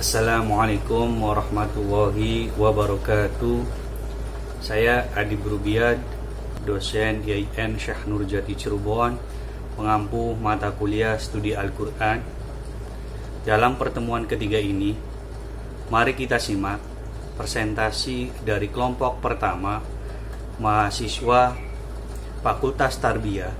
Assalamualaikum warahmatullahi wabarakatuh. Saya Adi Brubiad, dosen IAIN Syekh Nurjati Cirebon, pengampu mata kuliah studi Al-Quran. Dalam pertemuan ketiga ini, mari kita simak presentasi dari kelompok pertama, mahasiswa Fakultas Tarbiyah,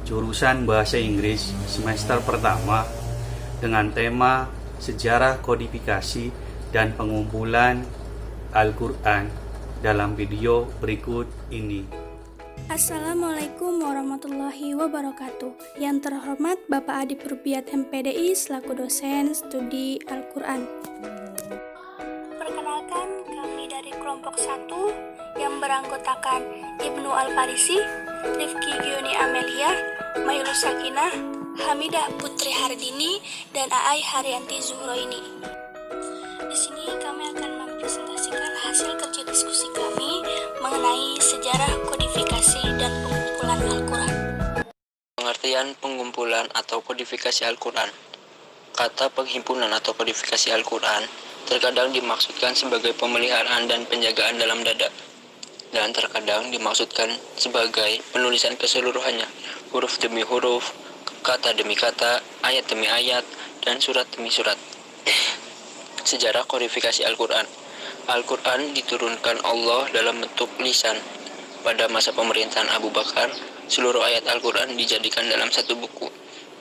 jurusan Bahasa Inggris semester pertama, dengan tema Sejarah Kodifikasi dan Pengumpulan Al-Quran dalam video berikut ini. Assalamualaikum warahmatullahi wabarakatuh. Yang terhormat Bapak Adi Brubiad MPDI selaku dosen studi Al-Quran. Perkenalkan, kami dari kelompok 1 yang beranggotakan Ibnu Al-Farisi, Rifki Gioni Amelia, Mailus Sakinah, Hamidah Putri Hardini, dan Aai Haryanti Zuhroini. Di sini kami akan mempresentasikan hasil kerja diskusi kami mengenai sejarah kodifikasi dan pengumpulan Al-Quran. Pengertian pengumpulan atau kodifikasi Al-Quran. Kata penghimpunan atau kodifikasi Al-Quran terkadang dimaksudkan sebagai pemeliharaan dan penjagaan dalam dada, dan terkadang dimaksudkan sebagai penulisan keseluruhannya, huruf demi huruf, kata demi kata, ayat demi ayat, dan surat demi surat. Sejarah kodifikasi Al-Quran. Al-Quran diturunkan Allah dalam bentuk lisan. Pada masa pemerintahan Abu Bakar, seluruh ayat Al-Quran dijadikan dalam satu buku.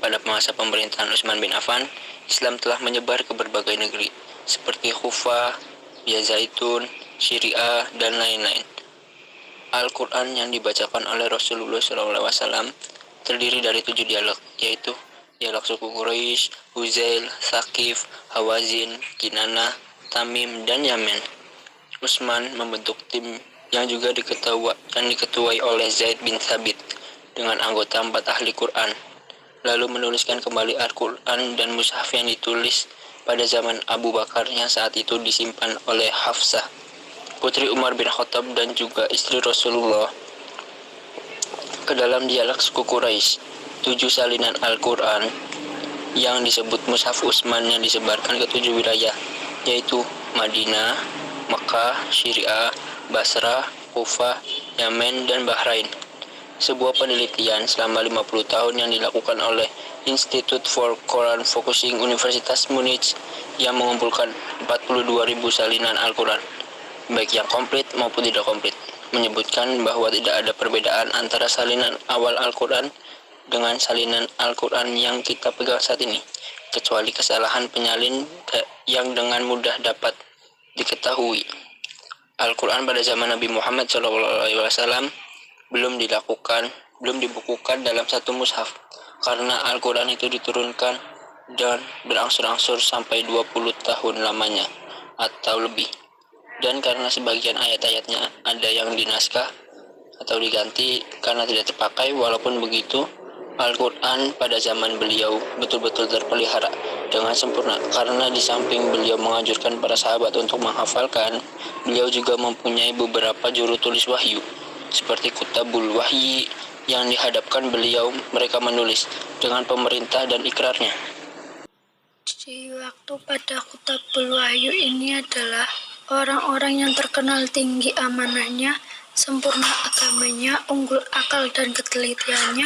Pada masa pemerintahan Utsman bin Affan, Islam telah menyebar ke berbagai negeri, seperti Kufah, Yazaitun, Syria, dan lain-lain. Al-Quran yang dibacakan oleh Rasulullah SAW terdiri dari 7 dialog, yaitu dialog suku Quraisy, Huzail, Thaqif, Hawazin, Kinanah, Tamim, dan Yamen. Utsman membentuk tim yang juga diketuai oleh Zaid bin Thabit dengan anggota 4 ahli Quran, lalu menuliskan kembali Al-Quran dan mushaf yang ditulis pada zaman Abu Bakar yang saat itu disimpan oleh Hafsah, putri Umar bin Khattab dan juga istri Rasulullah. Ke dalam dialog suku Quraisy, 7 salinan Al-Quran yang disebut Mushaf Utsman yang disebarkan ke 7 wilayah, yaitu Madinah, Mekah, Syria, Basrah, Kufah, Yamen, dan Bahrain. Sebuah penelitian selama 50 tahun yang dilakukan oleh Institute for Quran Focusing Universitas Munich yang mengumpulkan 42.000 salinan Al-Quran, baik yang komplit maupun tidak komplit, menyebutkan bahwa tidak ada perbedaan antara salinan awal Al-Quran dengan salinan Al-Quran yang kita pegang saat ini, kecuali kesalahan penyalin yang dengan mudah dapat diketahui. Al-Quran pada zaman Nabi Muhammad SAW belum dibukukan dalam satu mushaf, karena Al-Quran itu diturunkan dan berangsur-angsur sampai 20 tahun lamanya atau lebih. Dan karena sebagian ayat-ayatnya ada yang dinaskah atau diganti karena tidak terpakai. Walaupun begitu, Al-Quran pada zaman beliau betul-betul terpelihara dengan sempurna, karena di samping beliau menganjurkan para sahabat untuk menghafalkan, beliau juga mempunyai beberapa juru tulis wahyu seperti Kutabul Wahyi yang dihadapkan beliau, mereka menulis dengan pemerintah dan ikrarnya. Di waktu pada Kutabul Wahyu ini adalah orang-orang yang terkenal tinggi amanahnya, sempurna agamanya, unggul akal dan ketelitiannya,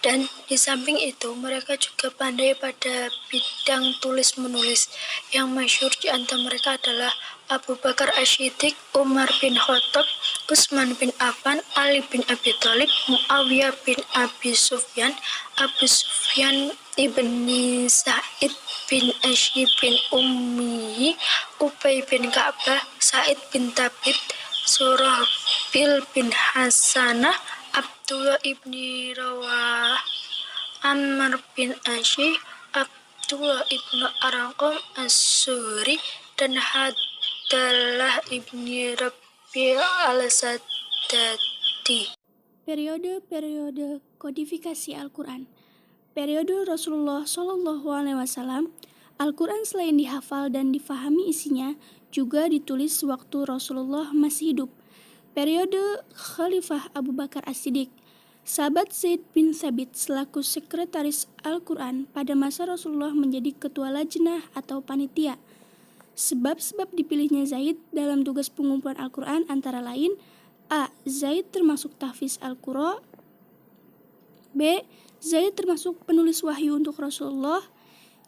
dan di samping itu mereka juga pandai pada bidang tulis-menulis. Yang masyhur di antara mereka adalah Abu Bakar As-Siddiq, Umar bin Khattab, Utsman bin Affan, Ali bin Abi Thalib, Muawiyah bin Abi Sufyan, Abu Sufyan ibni Sa'id bin Asyib bin Ummi, Ubay bin Ka'bah, Sa'id bin Thabit, Surahbil bin Hasanah, Abdullah ibni Rawah, Ammar bin Asyih, Abdullah ibnu Arqam As-Suri, dan Hadalah ibni Rabi' al-Sadati. Periode kodifikasi Al-Quran. Periode Rasulullah SAW, Al-Quran selain dihafal dan difahami isinya, juga ditulis waktu Rasulullah masih hidup. Periode Khalifah Abu Bakar As-Siddiq, sahabat Zaid bin Thabit selaku sekretaris Al-Quran pada masa Rasulullah menjadi ketua lajnah atau panitia. Sebab-sebab dipilihnya Zaid dalam tugas pengumpulan Al-Quran antara lain: A. Zaid termasuk tahfiz Al-Qur'an. B. Zaid termasuk penulis wahyu untuk Rasulullah.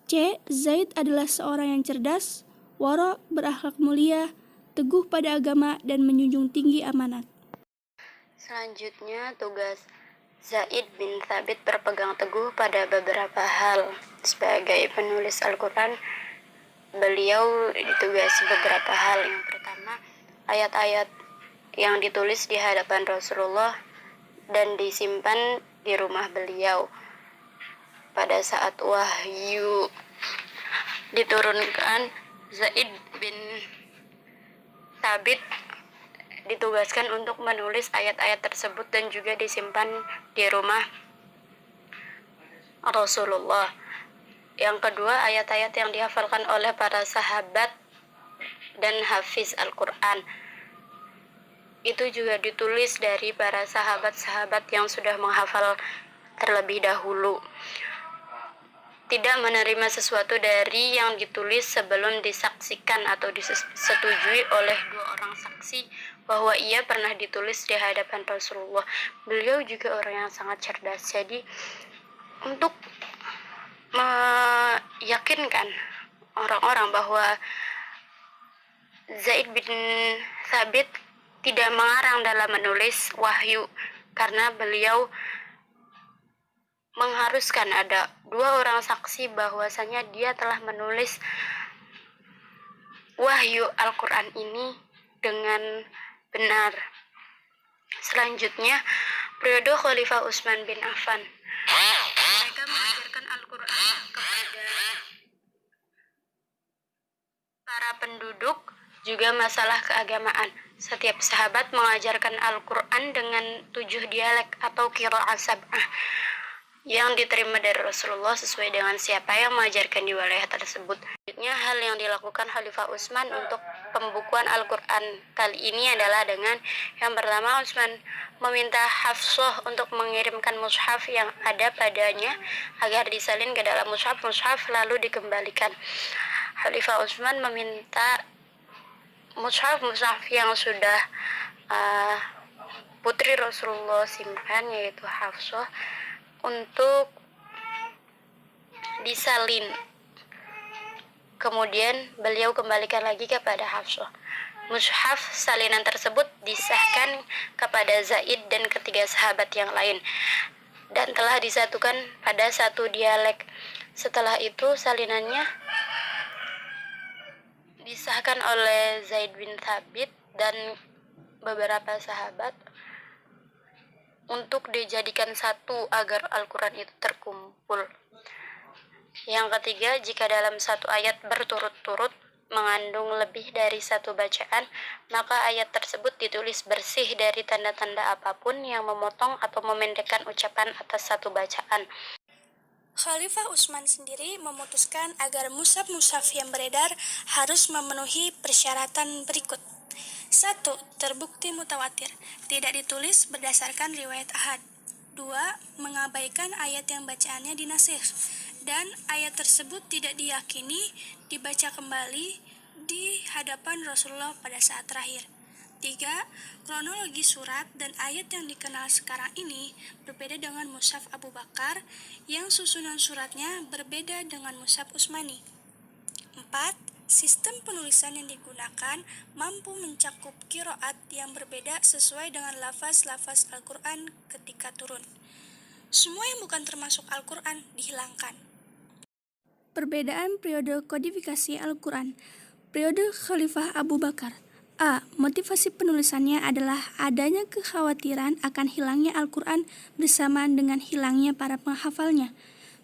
C. Zaid adalah seorang yang cerdas, wara, berakhlak mulia, teguh pada agama, dan menjunjung tinggi amanat. Selanjutnya, tugas Zaid bin Thabit berpegang teguh pada beberapa hal. Sebagai penulis Al-Quran, beliau ditugasi beberapa hal. Yang pertama, ayat-ayat yang ditulis di hadapan Rasulullah dan disimpan di rumah beliau. Pada saat wahyu diturunkan, Zaid bin Thabit ditugaskan untuk menulis ayat-ayat tersebut dan juga disimpan di rumah Rasulullah. Yang kedua, ayat-ayat yang dihafalkan oleh para sahabat dan hafiz Al-Quran itu juga ditulis dari para sahabat-sahabat yang sudah menghafal terlebih dahulu. Tidak menerima sesuatu dari yang ditulis sebelum disaksikan atau disetujui oleh dua orang saksi bahwa ia pernah ditulis di hadapan Rasulullah. Beliau juga orang yang sangat cerdas. Jadi untuk meyakinkan orang-orang bahwa Zaid bin Thabit tidak mengarang dalam menulis wahyu, karena beliau mengharuskan ada dua orang saksi bahwasanya dia telah menulis wahyu Al-Quran ini dengan benar. Selanjutnya, periode Khalifah Utsman bin Affan. Mereka mengajarkan Al-Quran kepada para penduduk, juga masalah keagamaan. Setiap sahabat mengajarkan Al-Quran dengan 7 dialek atau qiraah sab'ah yang diterima dari Rasulullah sesuai dengan siapa yang mengajarkan di wilayah tersebut. Selanjutnya, hal yang dilakukan Khalifah Utsman untuk pembukuan Al-Quran kali ini adalah dengan yang pertama, Utsman meminta Hafsah untuk mengirimkan mushaf yang ada padanya agar disalin ke dalam mushaf lalu dikembalikan. Khalifah Utsman meminta mushaf yang sudah putri Rasulullah simpan, yaitu Hafsah, untuk disalin. Kemudian beliau kembalikan lagi kepada Hafsah. Mushaf salinan tersebut disahkan kepada Zaid dan ketiga sahabat yang lain dan telah disatukan pada satu dialek. Setelah itu salinannya disahkan oleh Zaid bin Thabit dan beberapa sahabat untuk dijadikan satu agar Al-Quran itu terkumpul. Yang ketiga, jika dalam satu ayat berturut-turut mengandung lebih dari satu bacaan, maka ayat tersebut ditulis bersih dari tanda-tanda apapun yang memotong atau memendekkan ucapan atas satu bacaan. Khalifah Utsman sendiri memutuskan agar mushaf-mushaf yang beredar harus memenuhi persyaratan berikut. 1. Terbukti mutawatir, tidak ditulis berdasarkan riwayat ahad. 2. Mengabaikan ayat yang bacaannya dinasih dan ayat tersebut tidak diyakini dibaca kembali di hadapan Rasulullah pada saat terakhir. 3. Kronologi surat dan ayat yang dikenal sekarang ini berbeda dengan mushaf Abu Bakar yang susunan suratnya berbeda dengan mushaf Utsmani. 4. Sistem penulisan yang digunakan mampu mencakup qiraat yang berbeda sesuai dengan lafaz-lafaz Al-Quran ketika turun. Semua yang bukan termasuk Al-Quran dihilangkan. Perbedaan periode kodifikasi Al-Quran. Periode Khalifah Abu Bakar. A. Motivasi penulisannya adalah adanya kekhawatiran akan hilangnya Al-Quran bersamaan dengan hilangnya para penghafalnya.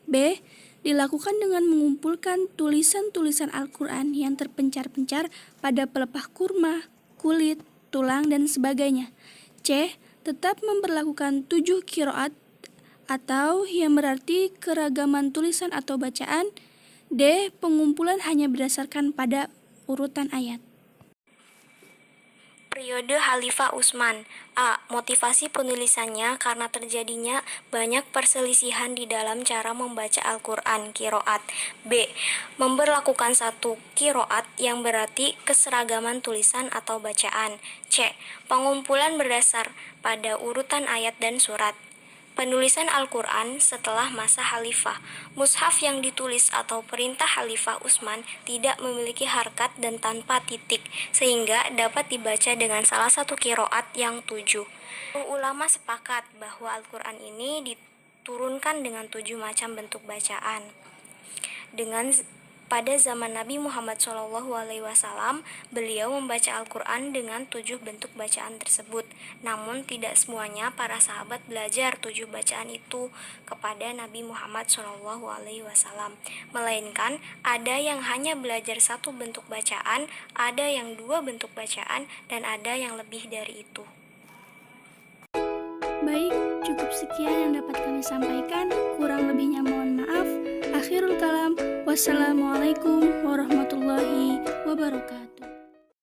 B. Dilakukan dengan mengumpulkan tulisan-tulisan Al-Quran yang terpencar-pencar pada pelepah kurma, kulit, tulang, dan sebagainya. C. Tetap memperlakukan 7 qiraat atau yang berarti keragaman tulisan atau bacaan. D. Pengumpulan hanya berdasarkan pada urutan ayat. Periode Khalifah Utsman. A. Motivasi penulisannya karena terjadinya banyak perselisihan di dalam cara membaca Al-Quran qiraat. B. Memberlakukan satu qiraat yang berarti keseragaman tulisan atau bacaan. C. Pengumpulan berdasar pada urutan ayat dan surat. Penulisan Al-Quran setelah masa Khalifah. Mushaf yang ditulis atau perintah Khalifah Utsman tidak memiliki harkat dan tanpa titik, sehingga dapat dibaca dengan salah satu qiraat yang 7. Ulama sepakat bahwa Al-Quran ini diturunkan dengan 7 macam bentuk bacaan. Pada zaman Nabi Muhammad SAW, beliau membaca Al-Quran dengan 7 bentuk bacaan tersebut. Namun tidak semuanya para sahabat belajar 7 bacaan itu kepada Nabi Muhammad SAW. Melainkan ada yang hanya belajar 1 bentuk bacaan, ada yang 2 bentuk bacaan, dan ada yang lebih dari itu. Baik, cukup sekian yang dapat kami sampaikan. Kurang lebihnya mohon maaf. Akhirul kalam. Wassalamualaikum warahmatullahi wabarakatuh.